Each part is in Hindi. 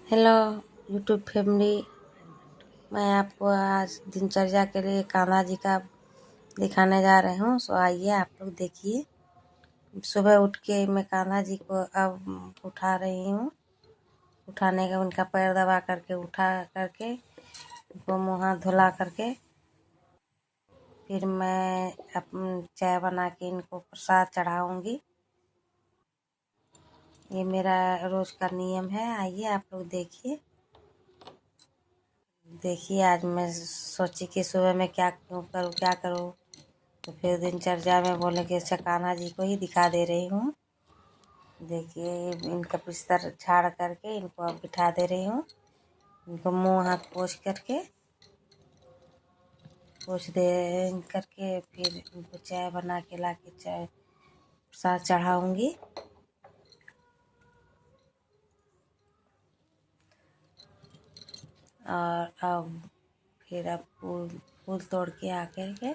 Hello YouTube family. मैं आपको आज दिनचर्या के लिए कान्हा जी का दिखाने जा रही हूँ। सो आइए आप लोग देखिए। सुबह उठ के मैं कान्हा जी को अब उठा रही हूँ। उठाने का उनका पैर दबा करके उठा करके उनको मुँह हाथ धुला करके फिर मैं चाय बना के इनको प्रसाद चढ़ाऊँगी। ये मेरा रोज़ का नियम है। आइए आप लोग देखिए आज मैं सोची कि सुबह में क्या करूँ। तो फिर दिनचर्या में बोले कि अच्छा कान्हा जी को ही दिखा दे रही हूँ। देखिए इनका बिस्तर झाड़ करके इनको अब बिठा दे रही हूँ। इनको मुंह हाथ पोंछ दे करके फिर इनको चाय बना के ला के चाय प्रसाद चढ़ाऊँगी। और अब फिर अब फूल तोड़ के आकर के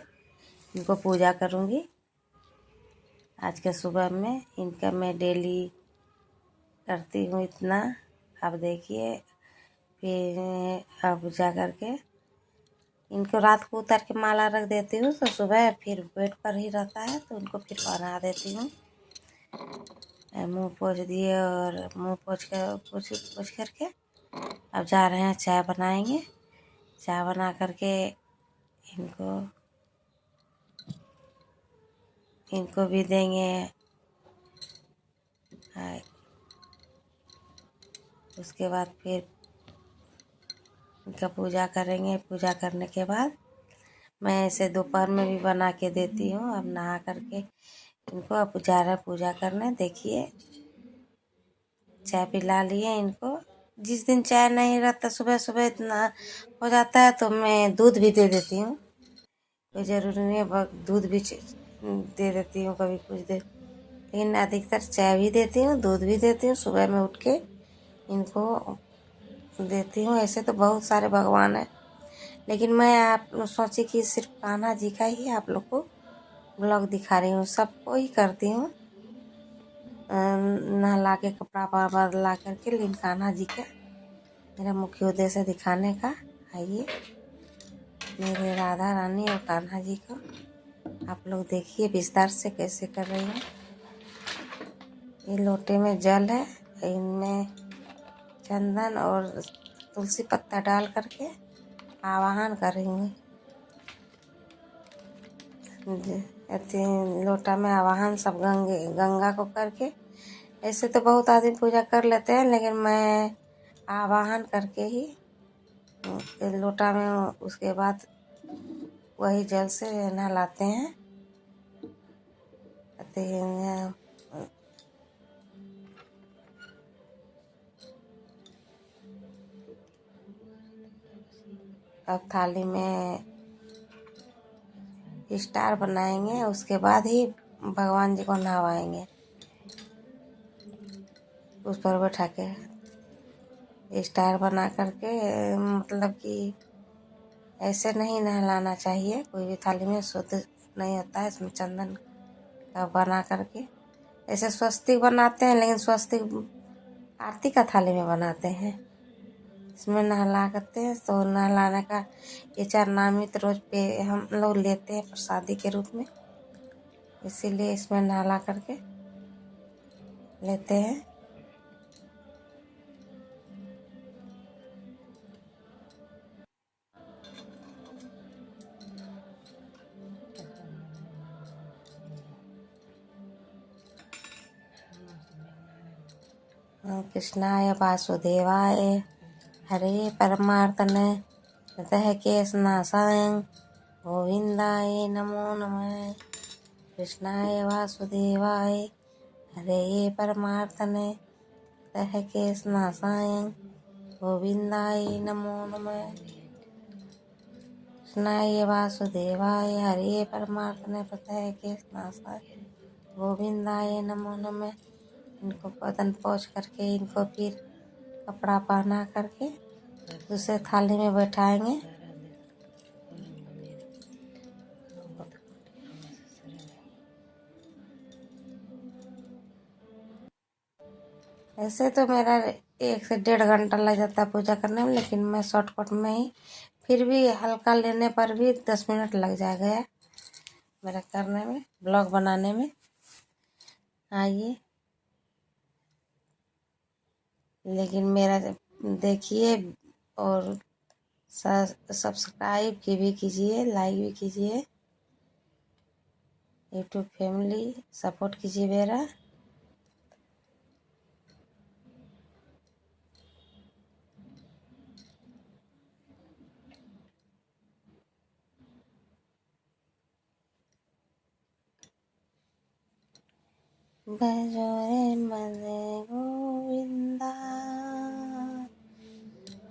इनको पूजा करूँगी। आज के सुबह में इनका मैं डेली करती हूँ इतना। अब देखिए फिर अब जा कर के इनको रात को उतार के माला रख देती हूँ। तो सुबह फिर बेड पर ही रहता है तो उनको फिर पहना देती हूँ। मुंह पोंछ दिए और मुंह पोंछ करके अब जा रहे हैं चाय बनाएंगे। चाय बना करके इनको भी देंगे। उसके बाद फिर इनका पूजा करेंगे। पूजा करने के बाद मैं ऐसे दोपहर में भी बना के देती हूँ। अब नहा करके इनको अब जा रहे पूजा करने। देखिए चाय पिला लिए इनको। जिस दिन चाय नहीं रहता सुबह सुबह इतना हो जाता है तो मैं दूध भी दे देती हूँ। कोई ज़रूरी नहीं है, दूध भी दे देती हूँ कभी कुछ देर, लेकिन अधिकतर चाय भी देती हूँ, दूध भी देती हूँ। सुबह में उठ के इनको देती हूँ। ऐसे तो बहुत सारे भगवान हैं, लेकिन मैं आप सोची कि सिर्फ कान्हा जी का ही आप लोग को ब्लॉग दिखा रही हूँ। सबको ही करती हूँ नहला के कपड़ा बदला करके, लेकिन कान्हा जी का मेरा मुख्य उद्देश्य है दिखाने का। आइए मेरे राधा रानी और कान्हा जी को आप लोग देखिए विस्तार से कैसे कर रही हूँ। ये लोटे में जल है, इनमें चंदन और तुलसी पत्ता डाल करके आवाहन कर रही हूँ। लोटा में आवाहन सब गंगा को करके। ऐसे तो बहुत आदमी पूजा कर लेते हैं, लेकिन मैं आवाहन करके ही लोटा में उसके बाद वही जल से नहलाते हैं। अब थाली में स्टार बनाएंगे, उसके बाद ही भगवान जी को नहवाएंगे। उस पर बैठा के स्टार बना करके, मतलब कि ऐसे नहीं नहलाना चाहिए। कोई भी थाली में शुद्ध नहीं होता है। इसमें चंदन का बना करके ऐसे स्वस्तिक बनाते हैं, लेकिन स्वस्तिक आरती का थाली में बनाते हैं। इसमें नहला करते हैं। तो नहलाने का ये चरणामृत रोज पे हम लोग लेते हैं प्रसादी के रूप में, इसीलिए इसमें नहला करके लेते हैं। कृष्णाय वासुदेवाय हरे परमार्थने ततः केशनाशाय गोविंदाय नमो नमः। कृष्णाय वासुदेवाय हरे परमार्थने ततः केशनाशाय गोविंदाय नमो नमः। कृष्णाय वासुदेवाय हरे परमार्थने ततः केशनाशाय गोविंदाय नमो नमः। इनको बदन पोंछ करके इनको फिर कपड़ा पहना करके दूसरे थाली में बैठाएंगे। ऐसे तो मेरा 1 से 1.5 घंटा लग जाता है पूजा करने में, लेकिन मैं शॉर्टकट में ही, फिर भी हल्का लेने पर भी 10 मिनट लग जाएगा मेरा करने में, ब्लॉग बनाने में। आइए, लेकिन मेरा देखिए और सब्सक्राइब की भी कीजिए, लाइक भी कीजिए, यूट्यूब फैमिली सपोर्ट कीजिए मेरा। भजोरे मजे गोविंदा,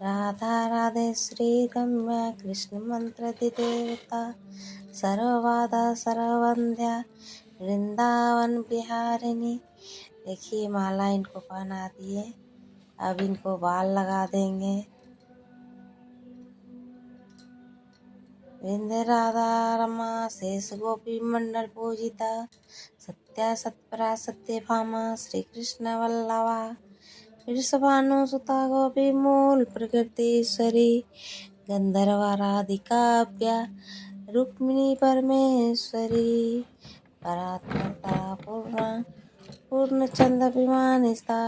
राधा राधे श्री रम्या कृष्ण मंत्र देवता, सर्वबाधा सर्ववंध्या वृंदावन बिहारिणी। देखिए माला इनको पहना दिए, अब इनको बाल लगा देंगे। वृंदे राधा रमा शेष गोपी मंडल पूजिता, सत्या सत्परा सत्य भामा श्री कृष्ण वल्लभा, वृषभानु सुता गोपी मूल प्रकृतिश्वरी, गंधर्वाराधिकाव्या रुक्मिणी परमेश्वरी, परात्परा पूर्णा पूर्णचंद अभिमानिस्ता।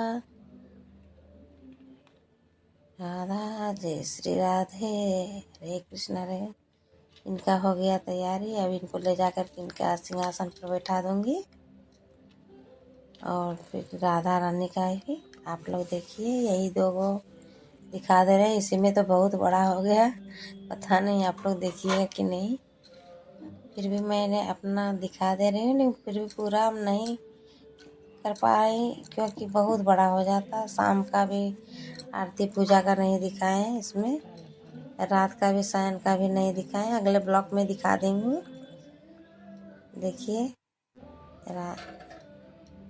राधा जय श्री राधे, हरे कृष्ण हरे। इनका हो गया तैयारी, अब इनको ले जाकर के इनका सिंहासन पर बैठा दूंगी। और फिर राधा रानी का ही आप लोग देखिए, यही 2 दिखा दे रहे हैं। इसी में तो बहुत बड़ा हो गया, पता नहीं आप लोग देखिएगा कि नहीं। फिर भी मैंने अपना दिखा दे रही हूँ, लेकिन फिर भी पूरा नहीं कर पाई क्योंकि बहुत बड़ा हो जाता। शाम का भी आरती पूजा का नहीं दिखाएं, इसमें रात का भी शयन का भी नहीं दिखाएं, अगले ब्लॉक में दिखा देंगे। देखिए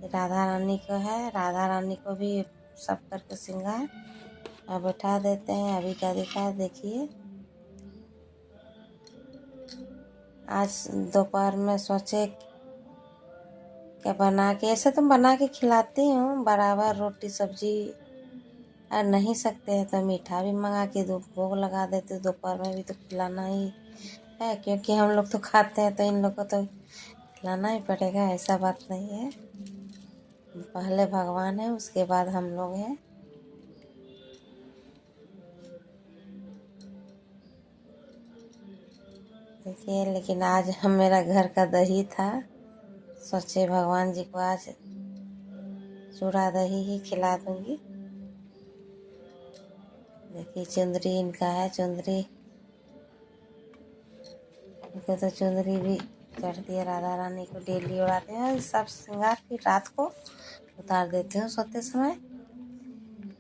राधा रानी को है, राधा रानी को भी सब करके श्रृंगार अब बैठा देते हैं। अभी क्या दिखा देखिए, आज दोपहर में सोचे क्या बना के, ऐसे तो बना के खिलाती हूँ बराबर, रोटी सब्जी। और नहीं सकते हैं तो मीठा भी मंगा के भोग लगा देते, दोपहर में भी तो खिलाना ही है, क्योंकि हम लोग तो खाते हैं तो इन लोग को तो खिलाना ही पड़ेगा, ऐसा बात नहीं है। पहले भगवान है, उसके बाद हम लोग हैं। देखिए, लेकिन आज मेरा घर का दही था, सोचे भगवान जी को आज चूड़ा दही ही खिला दूंगी। देखिए चुंदरी इनका है, चुंदरी इनको तो चुंदरी भी चढ़ती है, राधा रानी को डेली उड़ाते हैं। सब श्रृंगार फिर रात को उतार देते हैं, सोते समय।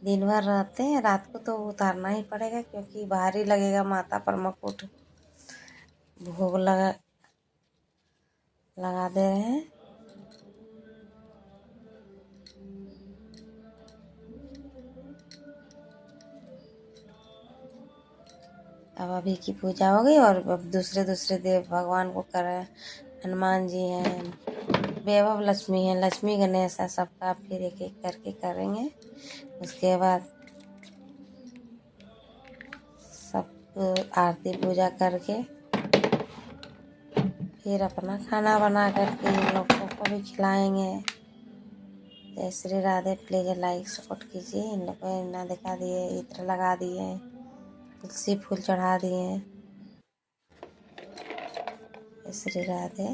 दिन भर रहते हैं, रात को तो उतारना ही पड़ेगा क्योंकि भारी लगेगा माथा पर मुकुट। भोग लगा दे रहे हैं। अब अभी की पूजा हो गई और अब दूसरे देव भगवान को कर रहे हैं। हनुमान जी हैं, वैभव लक्ष्मी है, लक्ष्मी गणेश है, सबका फिर एक एक करके करेंगे। उसके बाद सबको आरती पूजा करके फिर अपना खाना बना करके इन लोगों को भी खिलाएंगे। जय Shri Radhe. Please like support कीजिए। इन लोग को ना दिखा दिए, इत्र लगा दिए, तुलसी फूल चढ़ा दिए। जय श्री राधे।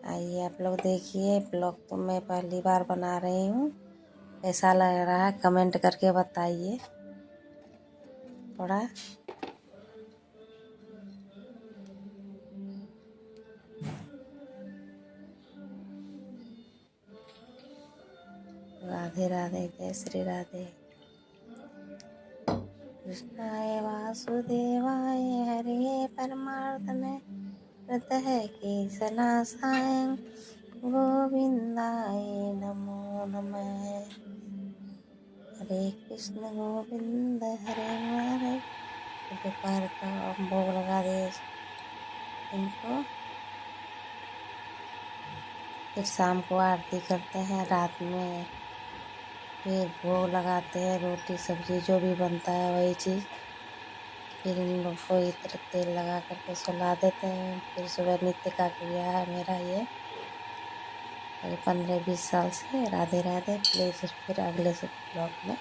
आइए आप लोग देखिए, ब्लॉग तो मैं पहली बार बना रही हूँ, कैसा लग रहा है कमेंट करके बताइए। थोड़ा राधे राधे, जय श्री राधे। कृष्णाय वासुदेवाय हरे परमात्मने हृदय केशनाशाय गोविंदाय नमो नमः। हरे कृष्ण गोविंद हरे हरे। दोपहर का भोग लगा दे इनको, फिर शाम को आरती करते हैं, रात में फिर भोग लगाते हैं, रोटी सब्जी जो भी बनता है वही चीज़। फिर इन लोग को इत्र तेल लगा करके सुला देते हैं। फिर सुबह नित्य का क्रिया है मेरा ये 15-20 साल से। राधे राधे। प्लीज़ फिर अगले से ब्लॉग में